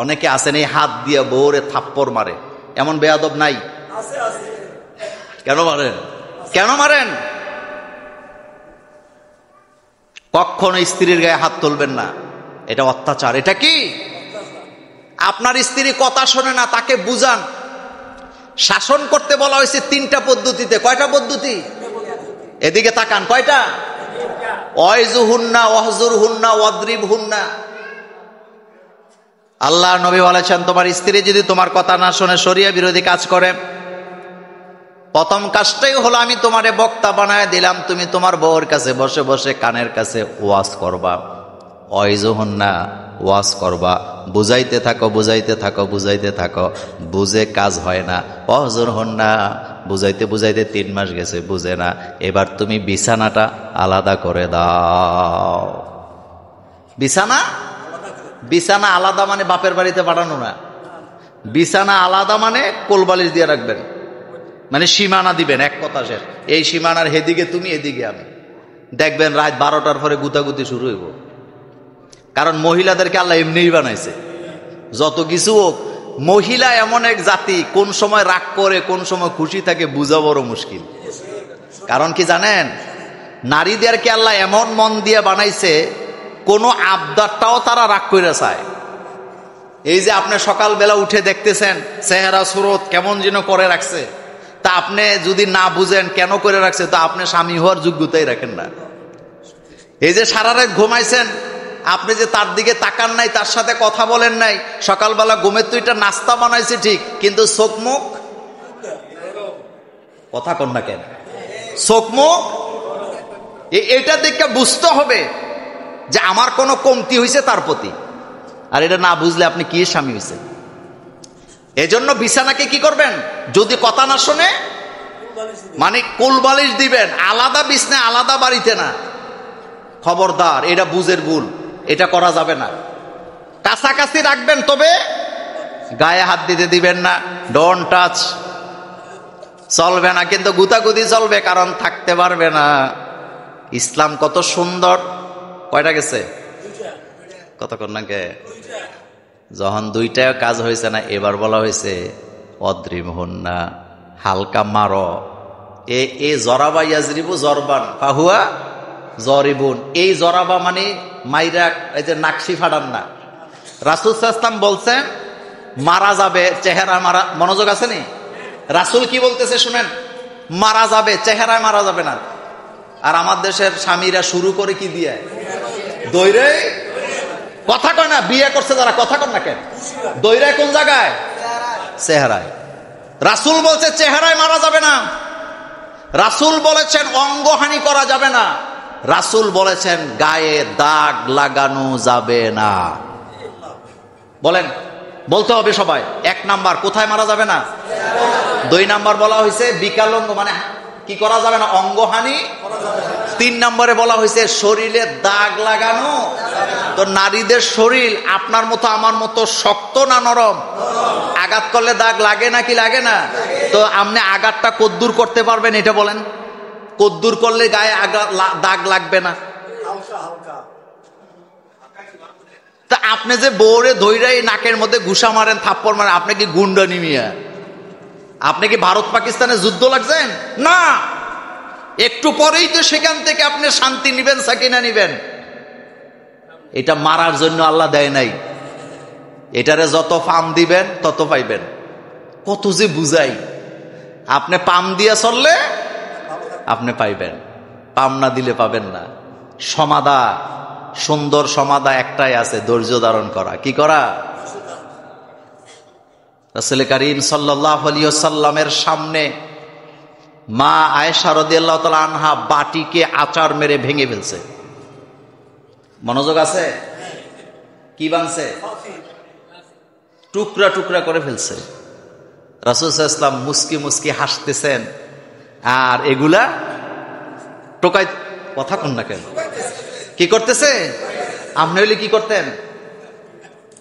অনেকে আছেন এই হাত দিয়ে বউরে থাপ্পড় মারে, এমন বেয়াদব নাই? কেন মারেন? কেন মারেন? কখনো স্ত্রীর গায়ে হাত তুলবেন না, এটা অত্যাচার। এটা কি? আপনার স্ত্রী কথা শোনে না, তাকে বুঝান। শাসন করতে বলা হয়েছে 3টা পদ্ধতিতে। কয়টা পদ্ধতি? এদিকে তাকান, কয়টা? ওয়াইজুহুন্না ওয়াহজুরহুন্না ওয়াদরিবহুন্না। আল্লাহ নবী বলেছেন, তোমার স্ত্রী যদি তোমার কথা না শুনে শরিয়া বিরোধী কাজ করে, প্রথম কাজটাই হলো আমি তোমারে বক্তা বানায় দিলাম, তুমি তোমার বউর কাছে বসে বসে কানের কাছে ওয়াজ করবা। ওয়াইজুহুন্না, ওয়াজ করবা, বুঝাইতে থাকো বুঝাইতে থাকো বুঝাইতে থাকো, বুঝে কাজ হয় না। ওয়াহজুরহুন্না, বুঝাইতে বুঝাইতে 3 মাস গেছে, বুঝে না, এবার তুমি বিছানাটা আলাদা করে দাও। বিছানা আলাদা মানে বাপের বাড়িতে পাঠানো না। বিছানা আলাদা মানে কোলবালিশ দিয়ে রাখবেন, মানে সীমানা দিবেন, এক কথা শেষ। এই সীমানার হেদিকে তুমি, এদিকে আমি। দেখবেন রাত 12টার পরে গুতাগুতি শুরু হইব। কারণ মহিলাদেরকে আল্লাহ এমনিই বানাইছে। যত কিছু হোক, মহিলা এমন এক জাতি, কোন সময় রাগ করে কোন সময় খুশি থাকে বোঝা বড় মুশকিল। কারণ কি জানেন, নারীদেরকে আল্লাহ এমন মন দিয়ে বানাইছে, কোন আবদারটাও তারা রাগ করে চায়। এই যে আপনি সকালবেলা উঠে দেখতেছেন চেহারা সুরত কেমন যেন করে রাখছে, তা আপনি যদি না বুঝেন কেন করে রাখছে, তো আপনি স্বামী হওয়ার যোগ্যতাই রাখেন না। এই যে সারা রাত ঘুমাইছেন, আপনি যে তার দিকে তাকান নাই, তার সাথে কথা বলেন নাই, সকালবেলা ঘুমের তো এটা নাস্তা বানাইছে ঠিক, কিন্তু চোখ মুখ, কথা কন না কেন, চোখ মুখ, এটা দেখে বুঝতে হবে যে আমার কোনো কমতি হয়েছে তার প্রতি। আর এটা না বুঝলে আপনি কি স্বামী হয়েছে? এজন্য বিছানাকে কি করবেন, যদি কথা না শোনে মানে কোলবালিশ দিবেন, আলাদা বিছনা আলাদা বাড়িতে না। খবরদার, এটা বুঝের ভুল, এটা করা যাবে না। কাছাকাছি রাখবেন, তবে গায়ে হাত দিতে দিবেন না। ডোন্ট টাচ, চলবে না। কিন্তু গুতাগুতি চলবে, কারণ থাকতে পারবে না। ইসলাম কত সুন্দর। কয়টা গেছে? কতক্ষণ নাকি? যখন 2টায় কাজ হয়েছে না, এবার বলা হয়েছে অদ্রিমহুন্না, হালকা মারো। এ জরাবা ইয়াজরিবু জরবান ফাহুয়া জরিবুন। এই জরাবা মানে মাইরা, এই যে নাকশি ফাটান না। রাসূল সাল্লাল্লাহু আলাইহি ওয়াসাল্লাম বলছেন মারা যাবে, চেহারা মারা। মনোযোগ আছে নি? রাসূল কি বলতেছে শুনেন, মারা যাবে, চেহারায় মারা যাবে না। আর আমার দেশের স্বামীরা শুরু করে কি দিয়ে? দইরে। কথা কয় না, বিয়ে করছে যারা, কথা কন না কেন? দইরে কোন জায়গায়? চেহারায়। রাসূল বলছে চেহারায় মারা যাবে না। রাসূল বলেছেন অঙ্গহানি করা যাবে না। রাসূল বলেছেন গায়ে দাগ লাগানো যাবে না। বলেন, বলতে হবে সবাই। 1 নাম্বার কোথায় মারা যাবে না? 2 নাম্বার বলা হয়েছে বিকলাঙ্গ, মানে কি করা যাবে না? অঙ্গহানি। 3 নম্বরে বলা হয়েছে শরীরে দাগ লাগানো। তো নারীদের শরীর আপনার মতো আমার মতো শক্ত না নরম? আঘাত করলে দাগ লাগে নাকি লাগে না? তো আপনি আঘাতটা কদ্দুর করতে পারবেন এটা বলেন? কদ্দুর করলে গায়ে দাগ লাগবে না? তা আপনি যে বউরে ধইরাই নাকের মধ্যে ঘুষা মারেন, থাপ্পড় মারেন, আপনি কি গুন্ডা নিমিয়া? আপনি কি ভারত পাকিস্তানের যুদ্ধ লাগছেন? না। একটু পরেই তো সেখান থেকে আপনি শান্তি নিবেন, সাকিনা নিবেন। এটা মারার জন্য আল্লাহ দেয় নাই। এটারে যত পাম দিবেন তত পাইবেন। কত যে বুঝাই, আপনি পাম দিয়া চললে আপনি পাইবেন, পাম না দিলে পাবেন না। সমাধা, সুন্দর সমাধা একটাই আছে, ধৈর্য ধারণ করা। কি করা? রাসূল করিম সাল্লাল্লাহু আলাইহি ওয়াসাল্লামের সামনে মা আয়েশা রাদিয়াল্লাহু তাআলা আনহা বাটিকে আচার মেরে ভেঙে ফেলছে। মনোযোগ আছে? কি বানছে? টুকরা টুকরা করে ফেলছে। রাসূল সাল্লাল্লাহু আলাইহি ওয়াসাল্লাম মুস্কি মুস্কি হাসতেছেন, আর এগুলা টোকাই। কথা কোন না কেন? কি করতেছে? আপনি হইলে কি করতেন?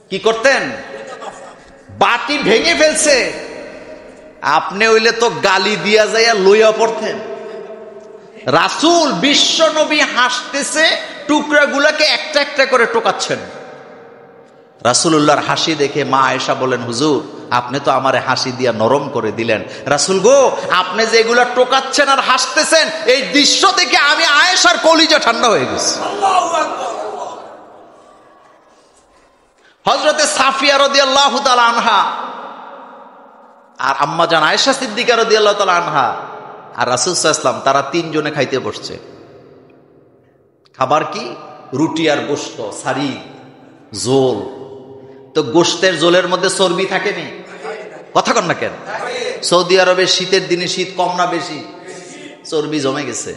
কি করতেন? বাটি ভেঙে ফেলছে, আপনি হইলে তো গালি দিয়া যাইয়া লইয়া পড়তেন। রাসূল বিশ্ব নবী হাসতেছে, টুকরাগুলাকে একটা একটা করে টোকাচ্ছেন। রাসূলুল্লাহর হাসি দেখে মা আয়েশা বলেন, হুজুর আপনি তো আমারে হাসি দিয়া নরম করে দিলেন। রাসূল গো, আপনি যে এগুলা টোকাচ্ছেন আর হাসতেছেন, এই দৃশ্য দেখে আমি আয়েশার কলিজা ঠান্ডা হয়ে গেছে। হযরতে সাফিয়া রাদিয়াল্লাহু তাআলা আনহা আর আম্মা জান আয়েশা সিদ্দিকা রাদিয়াল্লাহু তাআলা আনহা আর রাসূল সাল্লাল্লাহু আলাইহি ওয়াসাল্লাম, তারা তিনজনে খাইতে বসছে। খাবার কি? রুটি আর গোশত, সারি, জোল। তো গোশতের জোলের মধ্যে চর্বি থাকেনি? কথা কন না কেন? সৌদি আরবে শীতের দিনে শীত কম না বেশি? চর্বি জমে গেছে।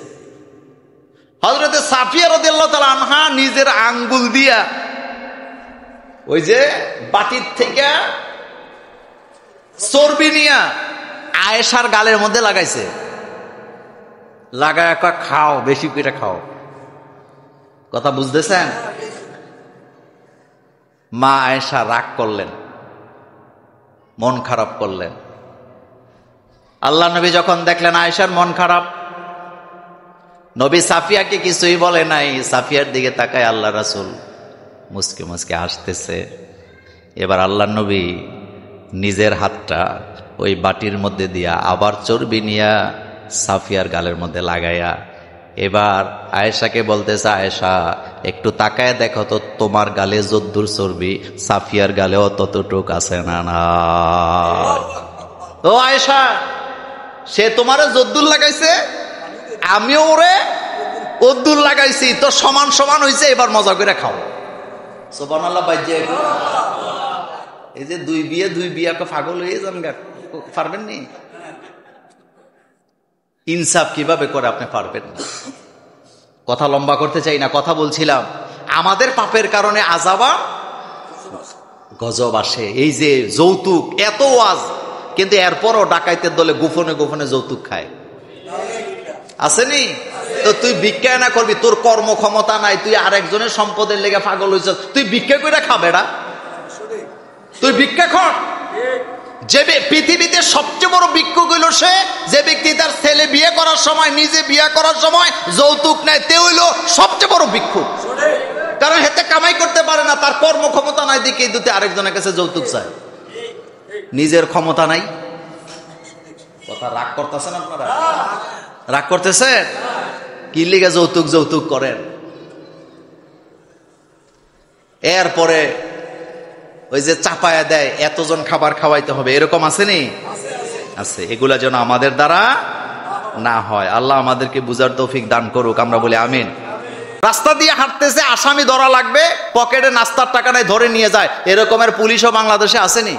হযরতে সাফিয়া রাদিয়াল্লাহু তাআলা আনহা নিজের আঙ্গুল দিয়া ওই যে বাটির থেকে চর্বি নিয়া আয়েশার গালের মধ্যে লাগাইছে। লাগায় খাও, বেশি করে খাও। কথা বুঝতেছেন? মা আয়েশা রাগ করলেন, মন খারাপ করলেন। আল্লাহ নবী যখন দেখলেন আয়েশার মন খারাপ, নবী সাফিয়াকে কিছুই বলে নাই। সাফিয়ার দিকে তাকায় আল্লাহ রাসূল মুসকে মুসকে হাসতেছে। এবার আল্লাহ নবী নিজের হাতটা ওই বাটির মধ্যে দিয়া আবার চর্বি নিয়া সাফিয়ার গালের মধ্যে লাগাইয়া এবার আয়েশাকে বলতেছে, আয়েশা একটু তাকায় দেখো তো তোমার গালে যদ্দুর চর্বি সাফিয়ার গালেও ততটুক আছে না? না ও আয়েশা, সে তোমারে যদ্দুর লাগাইছে, আমিও ওরে অদ্দুর লাগাইছি, তো সমান সমান হয়েছে। এবার মজা করে খাও। সুবহানাল্লাহ। বাইজে এই যে দুই বিয়া পাগল হয়ে যান, পারবেন নি? ইনসাফ কিভাবে করে আপনি পারবেন না। কথা লম্বা করতে চাই না, কথা বলছিলাম আমাদের পাপের কারণে আযাব গজব আসে। এই যে যৌতুক, এত ওয়াজ, কিন্তু এরপরও ডাকাইতের দলে গোপনে গোপনে যৌতুক খায়, আসেনি? তো তুই ভিক্ষা না করবি, তোর কর্মক্ষমতা নাই, তুই আরেকজনের সম্পদের লেগে পাগল হয়েছ, তুই ভিক্ষা করে খাবে না? তুই ভিক্ষা কর। যে পৃথিবীতে সবচেয়ে বড় ভিক্ষুক হইল সে যে ব্যক্তি তার ছেলে বিয়ে করার সময়, নিজে বিয়ে করার সময় যৌতুক নেয়, তে হইল সবচেয়ে বড় ভিক্ষুক। কারণ হেতে কামাই করতে পারে না, তার কর্মক্ষমতা নাই, দিকে দুতে আরেকজনের কাছে যৌতুক চায়, নিজের ক্ষমতা নাই। কথা রাগ করতেছেন আপনারা? রাগ করতেছেন? কি লিগে যৌতুক যৌতুক করেন? এরপরে ওই যে চাপায়া দেয়, এতজন খাবার খাওয়াইতে হবে, এরকম আসেনি? আছে। এগুলা যেন আমাদের দ্বারা না হয়। আল্লাহ আমাদেরকে বুঝার তৌফিক দান করুক, আমরা বলি আমিন। রাস্তা দিয়ে হাঁটতেছে, আসামি ধরা লাগবে, পকেটে নাস্তার টাকা নাই, ধরে নিয়ে যায়, এরকমের পুলিশও বাংলাদেশে আসেনি?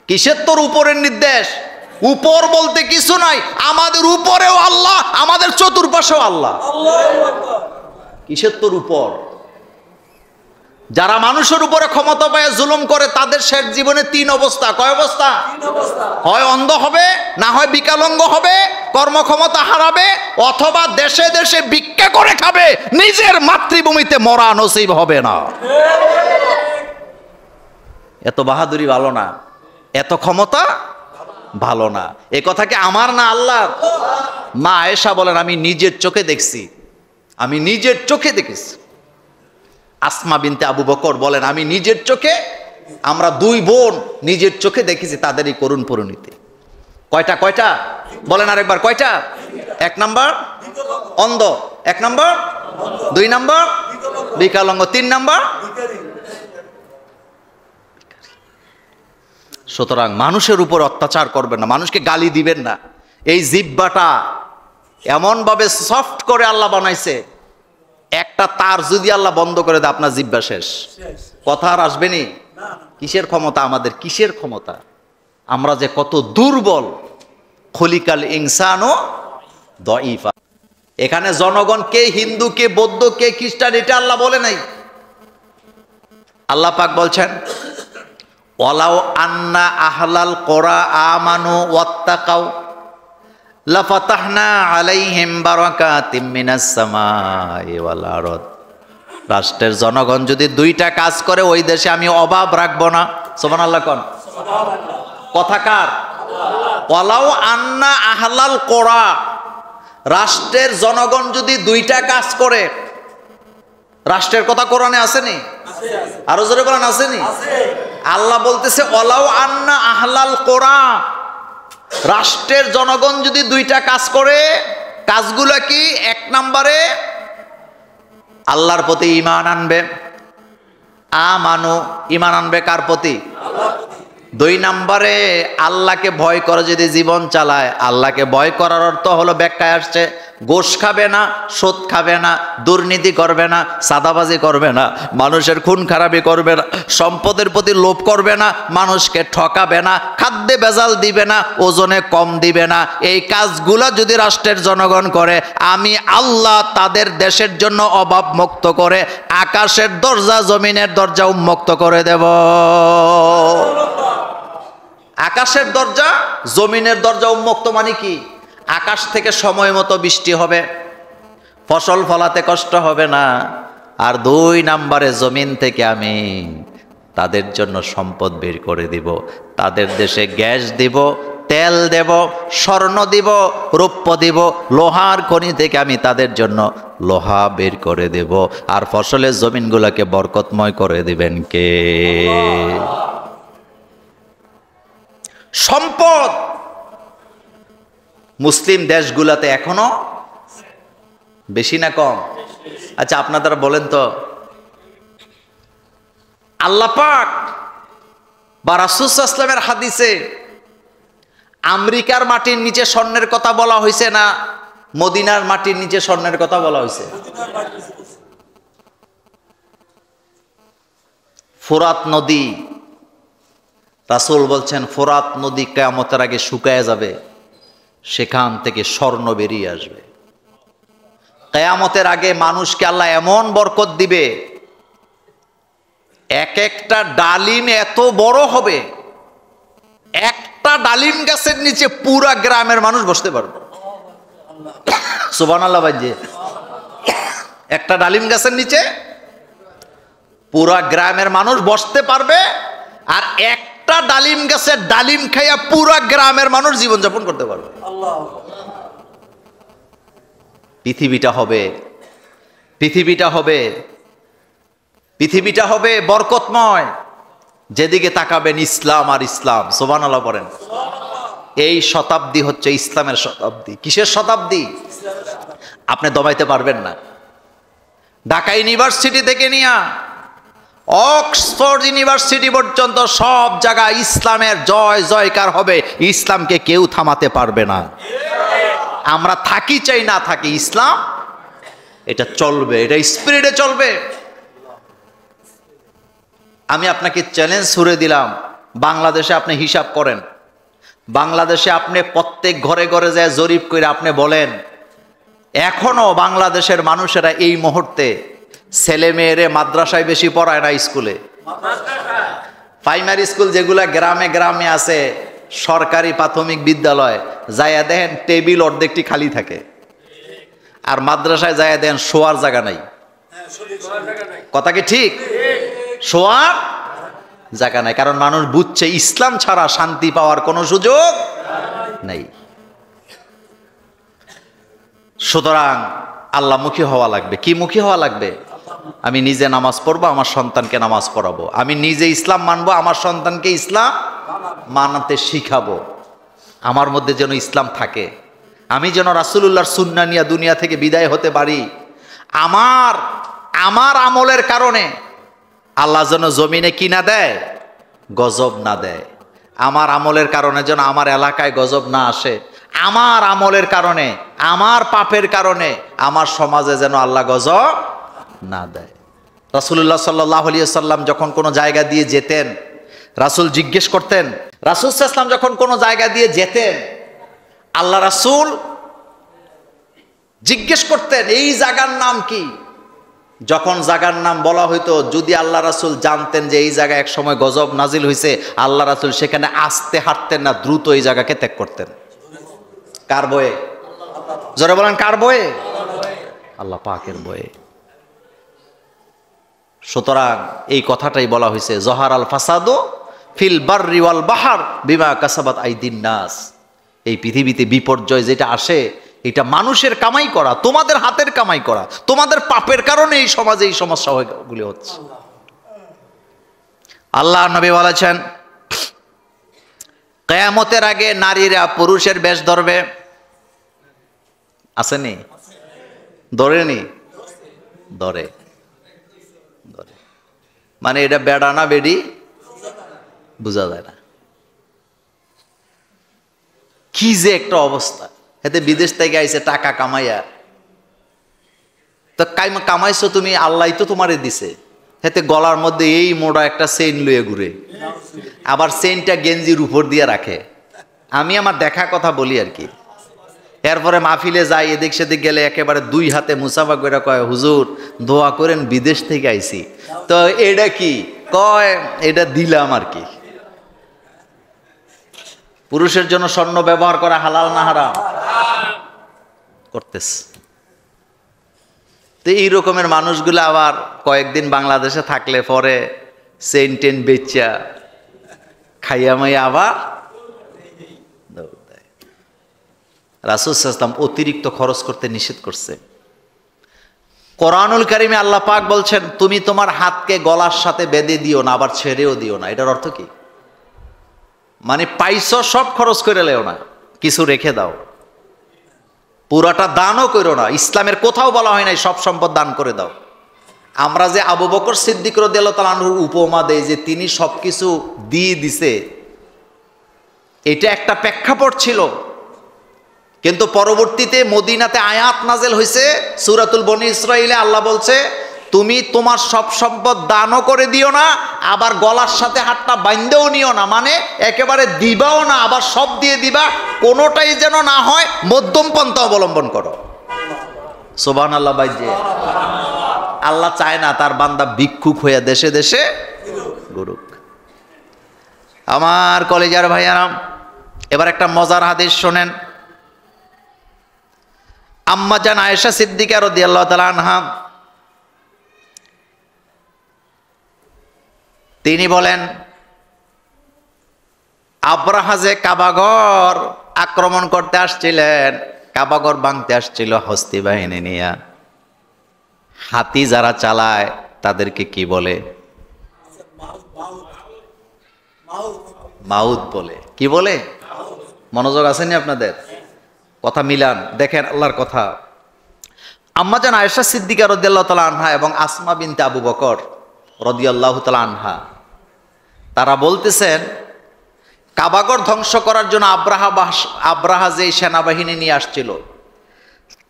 কিসের তোর উপরের নির্দেশ? উপর বলতে কিছু নাই, আমাদের উপরেও আল্লাহ, আমাদের চতুর্পাশেও আল্লাহ। কিসের তোর উপর? যারা মানুষের উপরে ক্ষমতা পায় জুলুম করে, তাদের শেষ জীবনে তিন অবস্থা। কয় অবস্থা? হয় অন্ধ হবে, না হয় বিকলাঙ্গ হবে, কর্মক্ষমতা হারাবে, অথবা দেশে দেশে ভিক্ষা করে খাবে, নিজের মাতৃভূমিতে মরা নসিব হবে না। এত বাহাদুরি ভালো না, এত ক্ষমতা ভালো না। এ কথা কি আমার না আল্লাহর? মা আয়েশা বলেন, আমি নিজের চোখে দেখছি, আমি নিজের চোখে দেখেছি। আসমা বিনতে আবু বকর বলেন, আমি নিজের চোখে, আমরা দুই বোন নিজের চোখে দেখেছি তাদেরই করুণ পরিণতি। কয়টা? কয়টা বলেন আরেকবার, কয়টা? এক নাম্বার অন্ধ, এক নাম্বার, দুই নাম্বার বিকলাঙ্গ, তিন নাম্বার। সুতরাং মানুষের উপর অত্যাচার করবেন না, মানুষকে গালি দিবেন না। এই জিহ্বাটা এমন ভাবে সফট করে আল্লাহ বানাইছে, একটা তার যদি আল্লাহ বন্ধ করে দেয়, আপনার জিহ্বা শেষ, কথা আর আসবেনি। কিসের ক্ষমতা আমাদের? কিসের ক্ষমতা? আমরা যে কত দুর্বল। খলিকাল ইনসানও দাঈফা। এখানে জনগণ কে হিন্দু, কে বৌদ্ধ, কে খ্রিস্টান, এটা আল্লাহ বলে নাই। আল্লাহ পাক বলছেন, ওয়ালাউ আন্না আহলাল কোরা আমানু ওয়াত্তাকাউ লাফাতাহনা আলাইহিম বারাকাতিম মিনাস সামাই ওয়াল আরদ। রাষ্ট্রের জনগণ যদি দুইটা কাজ করে, ওই দেশে আমি অভাব রাখবো না। সুবহানাল্লাহ কোন কথা কার? ওয়ালাউ আন্না আহলাল কোরা, রাষ্ট্রের জনগণ যদি দুইটা কাজ করে, রাষ্ট্রের কথা কোরআনে আসেনি? আরো জোরে বলেন আসেনি? আল্লাহ বলতেছে ওয়ালাউ আন্না আহলাল কোরা, রাষ্ট্রের জনগণ যদি দুইটা কাজ করে, কাজগুলো কি? এক নম্বরে আল্লাহর প্রতি ঈমান আনবে, আমানু, ঈমান আনবে কার প্রতি? দুই নম্বরে আল্লাহকে ভয় করে যদি জীবন চালায়। আল্লাহকে ভয় করার অর্থ হলো, ব্যাখ্যায় আসছে, গোশ খাবে না, সুদ খাবে না, দুর্নীতি করবে না, সাদাবাজি করবে না, মানুষের খুন খারাপি করবে না, সম্পদের প্রতি লোভ করবে না, মানুষকে ঠকাবে না, খাদ্যে ভেজাল দিবে না, ওজনে কম দিবে না। এই কাজগুলো যদি রাষ্ট্রের জনগণ করে, আমি আল্লাহ তাদের দেশের জন্য অভাব মুক্ত করে আকাশের দরজা জমিনের দরজা উন্মুক্ত করে দেব। আকাশের দরজা জমিনের দরজা উন্মুক্ত মানে কি? আকাশ থেকে সময় মতো বৃষ্টি হবে, ফসল ফলাতে কষ্ট হবে না। আর দুই নম্বরে জমিন থেকে আমি তাদের জন্য সম্পদ বের করে দিব, তাদের দেশে গ্যাস দিব, তেল দেব, স্বর্ণ দিব, রৌপ্য দিব, লোহার খনি থেকে আমি তাদের জন্য লোহা বের করে দেব। আর ফসলের জমিনগুলোকে বরকতময় করে দিবেন কে? সম্পদ মুসলিম দেশগুলোতে এখনো বেশি না কম? আচ্ছা আপনারা বলেন তো, আল্লাহ পাক বা রাসূল সাল্লাল্লাহু আলাইহি ওয়াসাল্লামের হাদিসে আমেরিকার মাটির নিচে স্বর্ণের কথা বলা হয়েছে না মদিনার মাটির নিচে স্বর্ণের কথা বলা হয়েছে? ফোরাত নদী, রাসূল বলছেন ফোরাত নদী কিয়ামতের আগে শুকায় যাবে, সেখান থেকে স্বর্ণ বেরিয়ে আসবে। কিয়ামতের আগে মানুষকে আল্লাহ এমন বরকত দিবে, এক একটা ডালিম এত বড় হবে, একটা ডালিম গাছের নিচে পুরা গ্রামের মানুষ বসতে পারবে। সুবহানাল্লাহ বাজে। একটা ডালিম গাছের নিচে পুরা গ্রামের মানুষ বসতে পারবে, আর একটা ডালিম গাছের ডালিম খাইয়া পুরা গ্রামের মানুষ জীবনযাপন করতে পারবে। পৃথিবীটা হবে, পৃথিবীটা হবে, পৃথিবীটা হবে বরকতময়। যেদিকে তাকাবেন ইসলাম আর ইসলাম। সুবহানাল্লাহ পড়েন। এই শতাব্দী হচ্ছে ইসলামের শতাব্দী। কিসের শতাব্দী? আপনি দমাইতে পারবেন না। ঢাকা ইউনিভার্সিটি থেকে নিয়ে অক্সফোর্ড ইউনিভার্সিটি পর্যন্ত সব জায়গায় ইসলামের জয় জয়কার হবে। ইসলামকে কেউ থামাতে পারবে না। আমরা থাকি চাই না থাকি, ইসলাম এটা চলবে, এটা স্পিরিটে চলবে। আমি আপনাকে চ্যালেঞ্জ ছুড়ে দিলাম, বাংলাদেশে আপনি হিসাব করেন, বাংলাদেশে আপনি প্রত্যেক ঘরে ঘরে যায় জরিপ করে আপনি বলেন, এখনো বাংলাদেশের মানুষেরা এই মুহূর্তে ছেলে মেয়েরে মাদ্রাসায় বেশি পড়ায় না স্কুলে? প্রাইমারি স্কুল যেগুলা গ্রামে গ্রামে আছে, সরকারি প্রাথমিক বিদ্যালয় যাইয়া দেখেন টেবিল অর্ধেকটি খালি থাকে, আর মাদ্রাসায় যাইয়া দেখেন শোয়ার জায়গা নাই। কথা কি ঠিক? শোয়ার জায়গা নাই, কারণ মানুষ বুঝছে ইসলাম ছাড়া শান্তি পাওয়ার কোনো সুযোগ নেই। সুতরাং আল্লাহমুখী হওয়া লাগবে। কি মুখী হওয়া লাগবে? আমি নিজে নামাজ পড়বো, আমার সন্তানকে নামাজ পড়াবো। আমি নিজে ইসলাম মানবো, আমার সন্তানকে ইসলাম মানাতে শিখাবো। আমার মধ্যে যেন ইসলাম থাকে, আমি যেন রাসূলুল্লাহর সুন্নাহ নিয়ে দুনিয়া থেকে বিদায় হতে পারি। আমার আমলের কারণে আল্লাহ যেন জমিনে কি না দেয়, গজব না দেয়। আমার আমলের কারণে যেন আমার এলাকায় গজব না আসে। আমার আমলের কারণে, আমার পাপের কারণে আমার সমাজে যেন আল্লাহ গজব না দেয়। রাসূলুল্লাহ সাল্লাল্লাহু আলাইহি ওয়াসাল্লাম যখন কোনো জায়গা দিয়ে যেতেন, রাসূল জিজ্ঞেস করতেন, রাসূল সাল্লাল্লাহু আলাইহি ওয়াসাল্লাম যখন কোনো জায়গা দিয়ে যেতেন, আল্লাহ রাসূল জিজ্ঞেস করতেন এই জায়গার নাম কি? যখন জায়গার নাম বলা হইতো, যদি আল্লাহ রাসূল জানতেন যে এই জায়গায় এক সময় গজব নাজিল হয়েছে, আল্লাহ রাসূল সেখানে আস্তে হাঁটতেন না, দ্রুত এই জায়গাকে ত্যাগ করতেন। কার বয়ে? জোরে বলেন, কার বয়ে? আল্লাহ পাকের বয়ে। সুতরাং এই কথাটাই বলা হয়েছে, জহার আল ফাসাদু ফিল বাররি ওয়াল বাহর বিমা কাসাবাত আইদিন নাস। এই পৃথিবীতে বিপর্যয় যেটা আসে, এটা মানুষের কামাই করা, তোমাদের হাতের কামাই করা, তোমাদের পাপের কারণে এই সমাজে এই সমস্যাগুলি হচ্ছে। আল্লাহ নবী বলেছেন, কিয়ামতের আগে নারীরা পুরুষের বেশ ধরবে। আসেনি? ধরেনি? ধরে। মানে এটা বেড়া না বেডি বোঝা যায় না। কি যে একটা অবস্থা। এতে বিদেশ থেকে আইছে টাকা কামাইয়া, তো কামাইছো তুমি, আল্লাহ তো তোমারে দিছে। এতে গলার মধ্যে এই মোটা একটা চেইন লইয়ে ঘুরে, আবার চেইনটা গেঞ্জির উপর দিয়ে রাখে। আমি আমার দেখা কথা বলি আর কি। এরপরে মাহফিলে যাই, এদিক সেদিক গেলে একেবারে দুই হাতে মুসাফা করে কয়, হুজুর দোয়া করেন, বিদেশ থেকে আইছি। তো এটা কি কয়, এটা দিলাম আর কি। পুরুষের জন্য স্বর্ণ ব্যবহার করা হালাল না হারাম? করতেছে। তো এই রকমের মানুষগুলো আবার কয়েকদিন বাংলাদেশে থাকলে পরে চেইন টেন বেচা খাইয়া মাইয়া আবার দৌড় দেয়। রাসূল সাল্লাল্লাহু আলাইহি ওয়াসাল্লাম অতিরিক্ত খরচ করতে নিষেধ করছে। কোরআনুল কারিমে আল্লাহ পাক বলছেন, তুমি তোমার হাতকে গলার সাথে বেঁধে দিও না, আবার ছেড়েও দিও না। এটার অর্থ কি? মানে পাইছো সব খরচ করে লেও না, কিছু রেখে দাও। পুরাটা দানও করো না। ইসলামের কোথাও বলা হয় নাই সব সম্পদ দান করে দাও। আমরা যে আবু বকর সিদ্দিক রাদিয়াল্লাহু তাআলা আনহুর উপমা দেই যে তিনি সবকিছু দিয়ে দিছে, এটা একটা প্রেক্ষাপট ছিল। কিন্তু পরবর্তীতে মদিনাতে আয়াত নাজেল হয়েছে, সূরাতুল বনী ইসরাঈলে আল্লাহ বলছে, তুমি তোমার সব সম্পদ দানও করে দিও না, আবার গলার সাথে হাতটা বাইন্ধেও নিও না। মানে একেবারে দিবাও না, আবার সব দিয়ে দিবা, কোনোটাই যেন না হয়, মধ্যম পন্থা অবলম্বন করো। সুবহানাল্লাহ। বাইজে আল্লাহ চায় না তার বান্দা ভিক্ষুক হইয়া দেশে দেশে ঘুরুক। আমার কলেজার ভাইয়ারা, এবার একটা মজার হাদিস শোনেন। আম্মা জান আয়েশা সিদ্দিকা রাদিয়াল্লাহু তাআলা আনহা তিনি বলেন, আব্রাহা যে কাবাঘর আক্রমণ করতে আসছিলেন, কাবাঘর ভাঙতে আসছিল হস্তি বাহিনী নিয়ে, হাতি যারা চালায় তাদেরকে কি বলে? মাউত বলে। কি বলে? মনোযোগ আসেনি আপনাদের? কথা মিলান, দেখেন আল্লাহর কথা। আম্মা জান আয়েশা সিদ্দিকা রাদিয়াল্লাহু তাআলা আনহা এবং আসমা বিনতে আবু বকর রাদিয়াল্লাহু তাআলা আনহা, তারা বলতেছেন, কাবাগর ধ্বংস করার জন্য আব্রাহা যে সেনাবাহিনী নিয়ে আসছিল,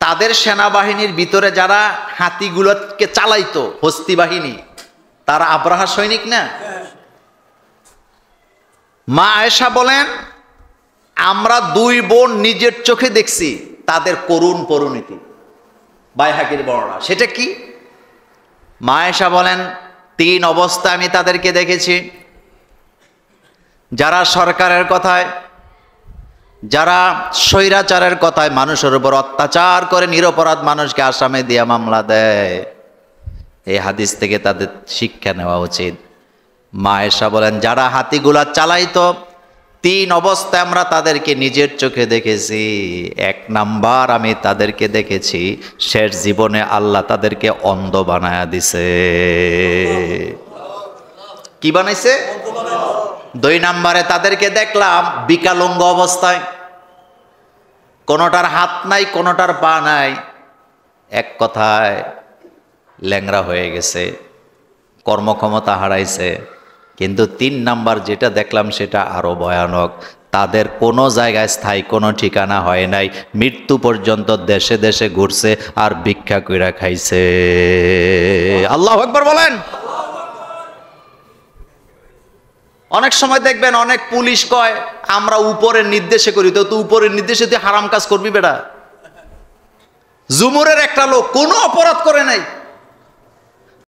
তাদের সেনাবাহিনীর ভিতরে যারা হাতিগুলোকে চালাইতো, হস্তি বাহিনী, তারা আব্রাহা সৈনিক না? মা আয়েশা বলেন, আমরা দুই বোন নিজের চোখে দেখছি তাদের করুণ পরিণতি। বাইহাকির বর্ণনা। সেটা কি? মা আয়েশা বলেন, তিন অবস্থা আমি তাদেরকে দেখেছি। যারা সরকারের কথায়, যারা স্বৈরাচারের কথায় মানুষের উপর অত্যাচার করে নিরপরাধ মানুষকে আসামে দিয়ে মামলা দেয়, এই হাদিস থেকে তাদের শিক্ষা নেওয়া উচিত। মা আয়েশা বলেন, যারা হাতিগুলা চালাইতো, তিন অবস্থায় আমরা তাদেরকে নিজের চোখে দেখেছি। এক নাম্বার, আমি তাদেরকে দেখেছি শেষ জীবনে আল্লাহ তাদেরকে অন্ধ বানায়া দিছে। কি বানাইছে? দুই নাম্বারে তাদেরকে দেখলাম বিকলাঙ্গ অবস্থায়, কোনোটার হাত নাই, কোনোটার পা নাই, এক কথায় ল্যাংড়া হয়ে গেছে, কর্মক্ষমতা হারাইছে। কিন্তু তিন নাম্বার যেটা দেখলাম সেটা আরো ভয়ানক, তাদের কোনো জায়গায় স্থায়ী কোনো ঠিকানা হয় নাই, মৃত্যু পর্যন্ত দেশে দেশে ঘুরছে আর ভিক্ষা কইরা খাইছে। আল্লাহু আকবার বলেন। অনেক সময় দেখবেন অনেক পুলিশ কয় আমরা উপরের নির্দেশে করি, তো উপরের নির্দেশে তুই হারাম কাজ করবি বেটা। জুমুরের একটা লোক কোনো অপরাধ করে নাই,